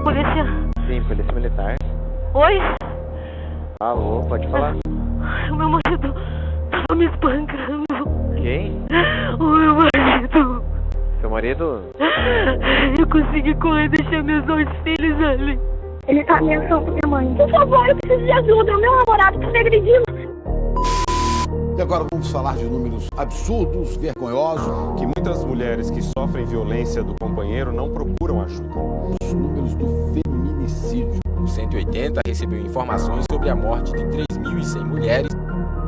Polícia? Sim, polícia militar. Oi? Alô, pode falar. O meu marido tava me espancando. Quem? O meu marido. Seu marido? Eu consegui correr e deixar meus 2 filhos ali. Ele tá ameaçando com minha mãe. Por favor, eu preciso de ajuda. O meu namorado tá me agredindo. E agora vamos falar de números absurdos, vergonhosos. Que muitas mulheres que sofrem violência do companheiro não procuram ajuda. Os números do feminicídio. O 180 recebeu informações sobre a morte de 3.100 mulheres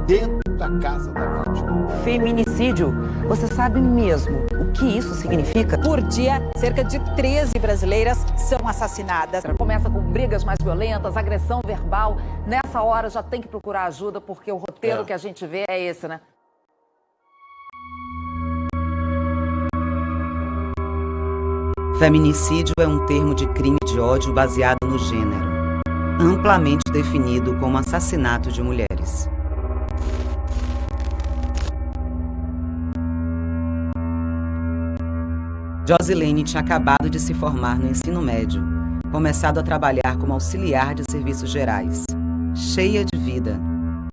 Dentro da casa da vítima. Feminicídio. Você sabe mesmo o que isso significa? Por dia, cerca de 13 brasileiras são assassinadas. Começa com brigas mais violentas, agressão verbal. Nessa hora já tem que procurar ajuda, porque o roteiro que a gente vê é esse, né? Feminicídio é um termo de crime de ódio baseado no gênero, amplamente definido como assassinato de mulheres. Josilene tinha acabado de se formar no ensino médio, começado a trabalhar como auxiliar de serviços gerais. Cheia de vida,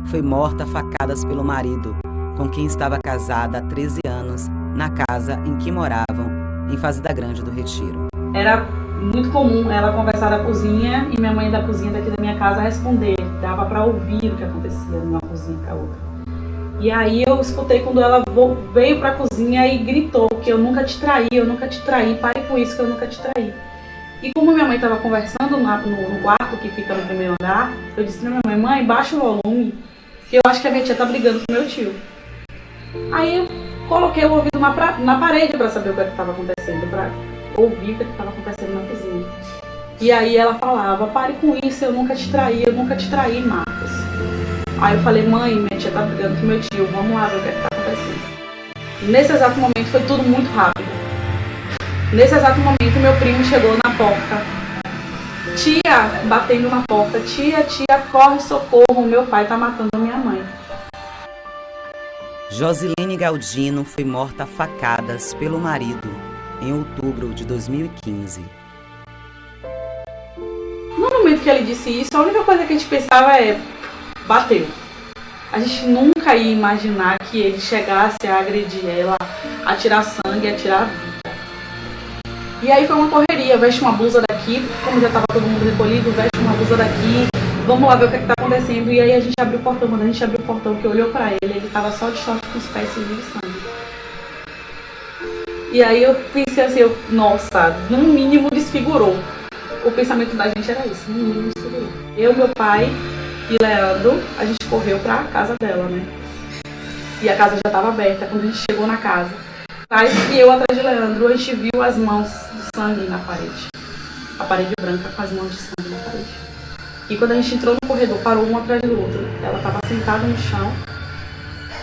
foi morta a facadas pelo marido, com quem estava casada há 13 anos, na casa em que moravam, em Fazenda Grande do Retiro. Era muito comum ela conversar da cozinha e minha mãe da cozinha daqui da minha casa responder. Dava para ouvir o que acontecia de uma cozinha para outra. E aí eu escutei quando ela veio pra cozinha e gritou que eu nunca te traí, pare com isso que eu nunca te traí. E como minha mãe estava conversando no quarto que fica no primeiro andar, eu disse pra minha mãe, mãe, baixa o volume, que eu acho que a minha tia tá brigando com meu tio. Aí eu coloquei o ouvido na parede para saber o que estava acontecendo, para ouvir o que estava acontecendo na cozinha. E aí ela falava, pare com isso, eu nunca te traí, Marcos. Aí eu falei, mãe, minha tia tá brigando com meu tio, vamos lá ver o que tá acontecendo. Nesse exato momento foi tudo muito rápido. Nesse exato momento meu primo chegou na porta. Tia, batendo na porta, tia, corre, socorro, meu pai tá matando minha mãe. Josilene Galdino foi morta a facadas pelo marido em outubro de 2015. No momento que ele disse isso, a única coisa que a gente pensava é, bateu. A gente nunca ia imaginar que ele chegasse a agredir ela, a tirar sangue, a tirar a vida. E aí foi uma correria, veste uma blusa daqui, como já estava todo mundo recolhido, veste uma blusa daqui, vamos lá ver o que está acontecendo. E aí a gente abriu o portão, quando a gente abriu o portão, que olhou para ele estava só de short com os pés sujos de sangue. E aí eu pensei assim, nossa, no mínimo desfigurou. O pensamento da gente era isso, no mínimo desfigurou. Eu, meu pai e Leandro, a gente correu para a casa dela, né? E a casa já estava aberta quando a gente chegou na casa. E eu atrás de Leandro, a gente viu as mãos de sangue na parede. A parede branca com as mãos de sangue na parede. E quando a gente entrou no corredor, parou um atrás do outro. Ela estava sentada no chão,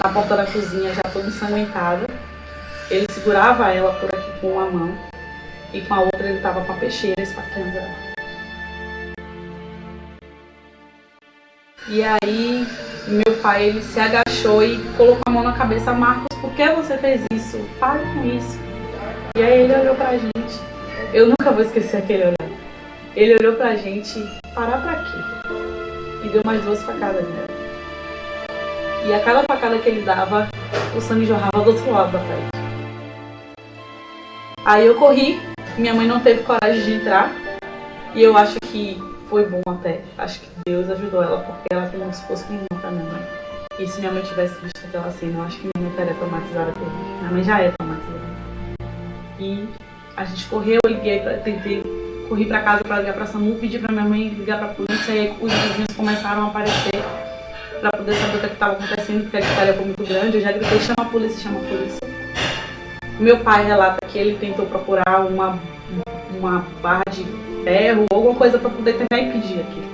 na porta da cozinha, já toda ensanguentada. Ele segurava ela por aqui com uma mão e com a outra ele estava com a peixeira esfaqueando ela. E aí, meu pai, ele se agachou e colocou a mão na cabeça. Marcos, por que você fez isso? Pare com isso. E aí ele olhou pra gente. Eu nunca vou esquecer aquele olhar. Ele olhou pra gente, parar pra quê? E deu mais 2 facadas nela. E a cada facada que ele dava, o sangue jorrava do outro lado da parede. Aí eu corri, minha mãe não teve coragem de entrar. E eu acho que foi bom até. Acho que Deus ajudou ela, porque ela tem um esforço nenhum pra minha mãe. E se minha mãe tivesse visto aquela cena, eu acho que minha mãe estaria traumatizada por mim. Minha mãe já é traumatizada. E a gente correu, eu corri pra casa pra ligar pra SAMU, pedi pra minha mãe ligar pra polícia, e aí os vizinhos começaram a aparecer pra poder saber o que estava acontecendo, porque a gritaria foi muito grande. Eu já gritei, chama a polícia, chama a polícia. Meu pai relata que ele tentou procurar uma barra de ferro, alguma coisa para poder tentar impedir aquilo.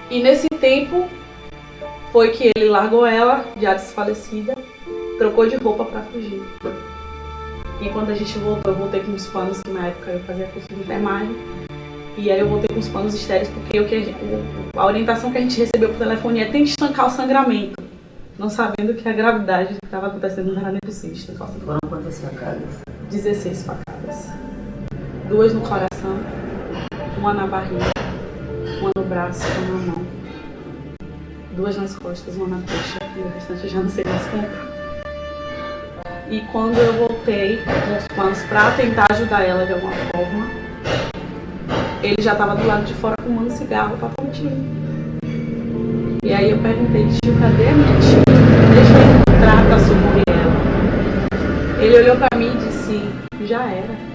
E nesse tempo foi que ele largou ela, já desfalecida, trocou de roupa para fugir. E quando a gente voltou, eu voltei com os panos, que na época eu fazia curso de enfermagem, e aí eu voltei com os panos estéreis, porque a orientação que a gente recebeu por telefone é tente estancar o sangramento, não sabendo que a gravidade que estava acontecendo não era nem possível. Foram quantas facadas? 16 facadas. 2 no coração uma na barriga, uma no braço, uma na mão, 2 nas costas, uma na coxa, e o restante eu já não sei mais contar. E quando eu voltei com os panos para tentar ajudar ela de alguma forma, ele já estava do lado de fora fumando cigarro para mentir. E aí eu perguntei, tio, cadê a minha tia? Deixa eu entrar para socorrer ela. Ele olhou para mim e disse, já era.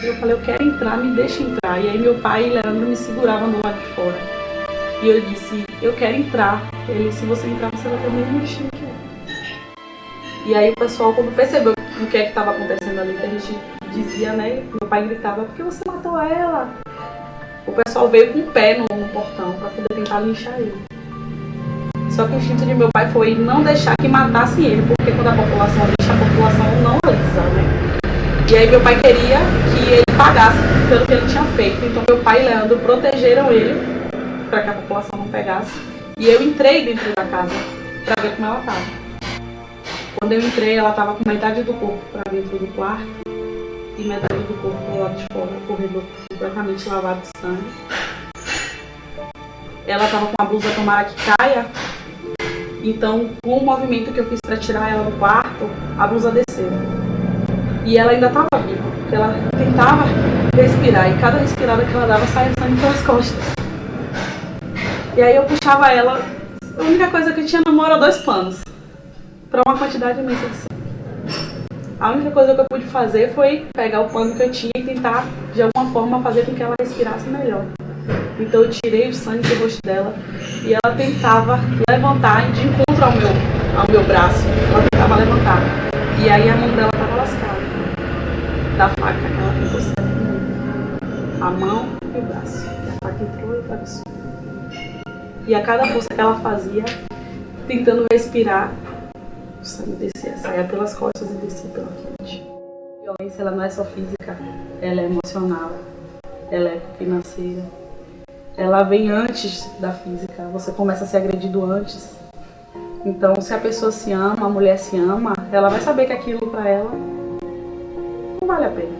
Eu falei, eu quero entrar, me deixa entrar. E aí meu pai, Leandro, me segurava do lado de fora. E eu disse, eu quero entrar. Ele, se você entrar, você vai ter o mesmo destino que eu. E aí o pessoal, quando percebeu o que é que estava acontecendo ali, que a gente dizia, né? Meu pai gritava, por que você matou ela? O pessoal veio com o pé no portão para poder tentar linchar ele. Só que o instinto de meu pai foi não deixar que matassem ele, porque quando a população lixa, a população não alisa, né? E aí meu pai queria que ele pagasse pelo que ele tinha feito. Então meu pai e Leandro protegeram ele para que a população não pegasse. E eu entrei dentro da casa para ver como ela estava. Quando eu entrei, ela estava com metade do corpo para dentro do quarto e metade do corpo do lado de fora, o corredor completamente lavado de sangue. Ela estava com a blusa tomara que caia, então com o movimento que eu fiz para tirar ela do quarto, a blusa desceu. E ela ainda estava viva, porque ela tentava respirar e cada respirada que ela dava saia sangue pelas costas. E aí eu puxava ela, a única coisa que eu tinha na mão era 2 panos. Para uma quantidade imensa de sangue. A única coisa que eu pude fazer foi pegar o pano que eu tinha e tentar, de alguma forma, fazer com que ela respirasse melhor. Então eu tirei o sangue do rosto dela e ela tentava levantar de encontro ao meu braço. Ela tentava levantar. E aí a mão dela estava lascada. Da faca que ela tentou sair. A mão e o braço. E a faca entrou e atravessou. E a cada força que ela fazia, tentando respirar, o sangue descia, saía pelas costas e descia pela frente. A violência, ela não é só física, ela é emocional, ela é financeira. Ela vem antes da física, você começa a ser agredido antes. Então, se a pessoa se ama, a mulher se ama, ela vai saber que aquilo para ela não vale a pena.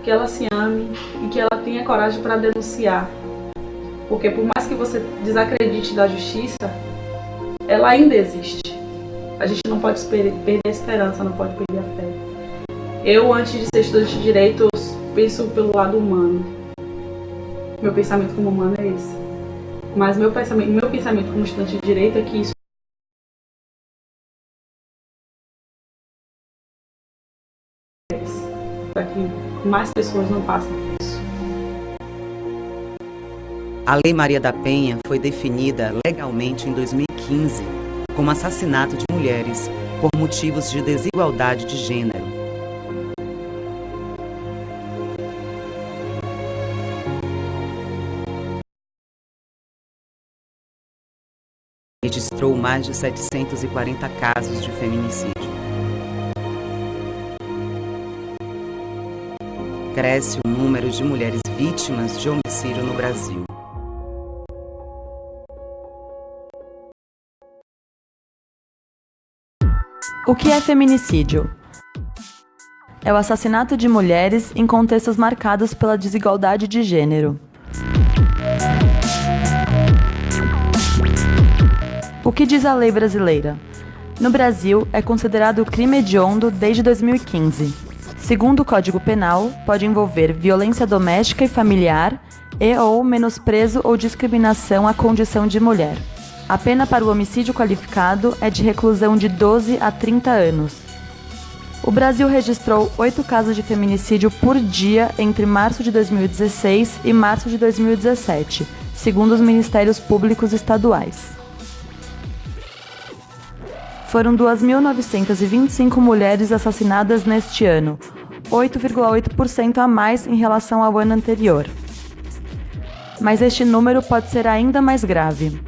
Que ela se ame e que ela tenha coragem para denunciar. Porque por mais que você desacredite da justiça, ela ainda existe. A gente não pode perder a esperança, não pode perder a fé. Eu, antes de ser estudante de direito, eu penso pelo lado humano. Meu pensamento como humano é esse. Mas meu pensamento como estudante de direito é que isso para que mais pessoas não passem por isso. A Lei Maria da Penha foi definida legalmente em 2015 como assassinato de mulheres por motivos de desigualdade de gênero. Registrou mais de 740 casos de feminicídio. Cresce o número de mulheres vítimas de homicídio no Brasil. O que é feminicídio? É o assassinato de mulheres em contextos marcados pela desigualdade de gênero. O que diz a lei brasileira? No Brasil, é considerado crime hediondo desde 2015. Segundo o Código Penal, pode envolver violência doméstica e familiar e/ou menosprezo ou discriminação à condição de mulher. A pena para o homicídio qualificado é de reclusão de 12 a 30 anos. O Brasil registrou 8 casos de feminicídio por dia entre março de 2016 e março de 2017, segundo os Ministérios Públicos Estaduais. Foram 2.925 mulheres assassinadas neste ano, 8,8% a mais em relação ao ano anterior. Mas este número pode ser ainda mais grave.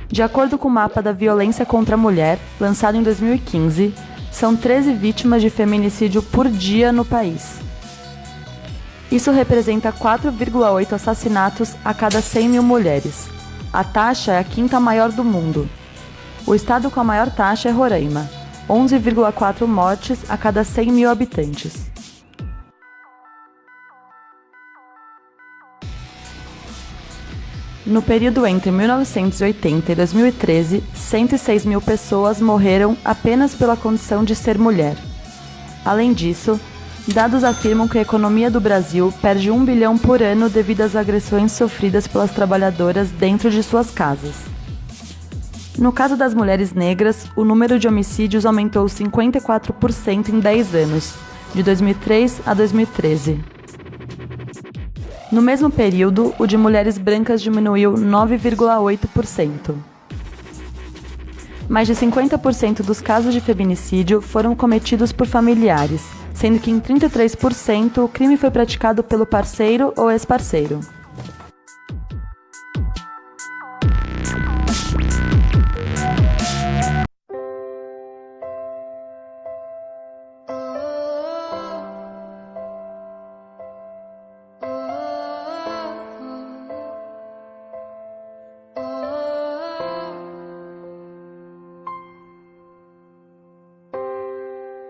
De acordo com o mapa da violência contra a mulher, lançado em 2015, são 13 vítimas de feminicídio por dia no país. Isso representa 4,8 assassinatos a cada 100 mil mulheres. A taxa é a 5ª maior do mundo. O estado com a maior taxa é Roraima, 11,4 mortes a cada 100 mil habitantes. No período entre 1980 e 2013, 106 mil pessoas morreram apenas pela condição de ser mulher. Além disso, dados afirmam que a economia do Brasil perde 1 bilhão por ano devido às agressões sofridas pelas trabalhadoras dentro de suas casas. No caso das mulheres negras, o número de homicídios aumentou 54% em 10 anos, de 2003 a 2013. No mesmo período, o de mulheres brancas diminuiu 9,8%. Mais de 50% dos casos de feminicídio foram cometidos por familiares, sendo que em 33% o crime foi praticado pelo parceiro ou ex-parceiro.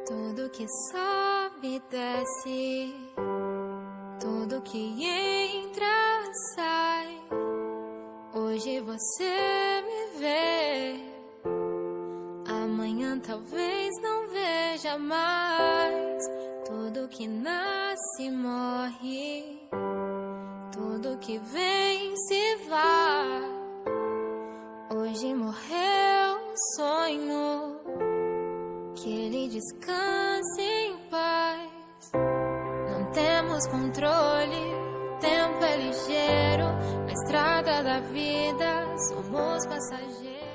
Tudo que sobe e desce, tudo que entra sai. Hoje você me vê, amanhã talvez não veja mais. Tudo que nasce morre, tudo que vem se vai. Hoje morreu um sonho, que ele descanse em paz. Não temos controle, tempo é ligeiro. Na estrada da vida somos passageiros.